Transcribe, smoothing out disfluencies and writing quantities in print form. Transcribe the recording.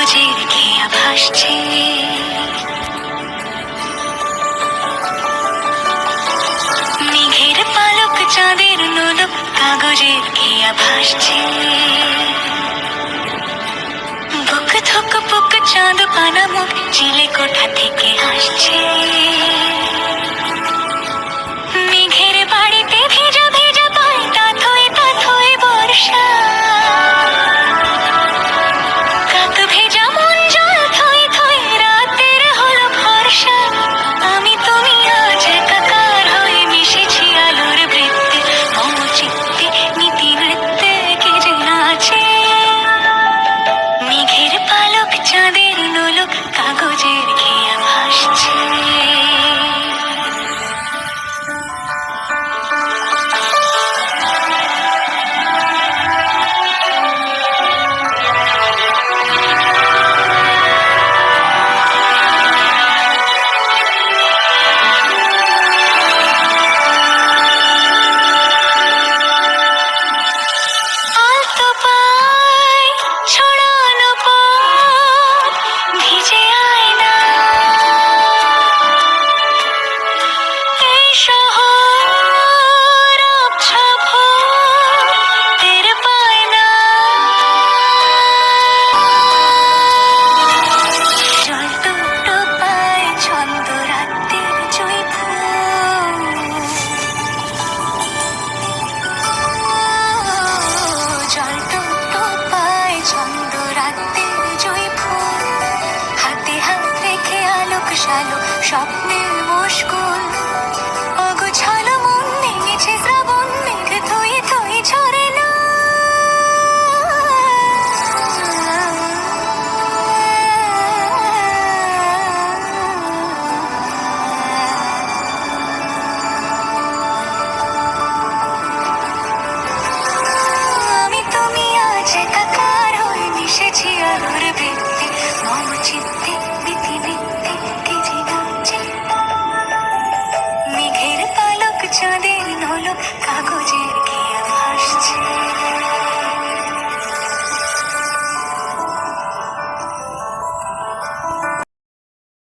কাগজের খেয়া ভাসছে, মেঘের পালক চাঁদের নোলক কাগজের খেয়া ভাসছে। বুক থুক বুক চাঁদ পানা মুখ চিলে কোঠা থেকে হাসছে। মেঘের বাড়িতে ভেজা ভেজা পায় তাথই তাথই বর্ষা। কাক ভেজা মন জল থই থই রাতের হলো ভরসা। আমি তুমি আজ একাকার হয়ে মিশেছি আলোর বৃত্তে, মম চিত্তে নীতি নৃত্যে কে যে নাচে। মেঘের পালক চাঁদের নোলক কাগজের খেয়া ভাসছে। আলতো পায় ছড়ানো পথ ভিজে আয়না, এই শহর আবছা ভোর টের পায় না। জল টুকটো পায় ছন্দ রাতের জয়ী ফুল, জল টুকটো পায় ছন্দ রাতের জয়ী ফুল। হাতে হাত রেখে আলোক শালোক স্বপ্নের মুশকুল, অগোছালো মন নেমেছে শ্রাবণ মেঘ থই থই ঝরে না। আমি তুমি আজ একাকার হয়ে মিশেছি আলোর বৃত্তে, মম চিত্তে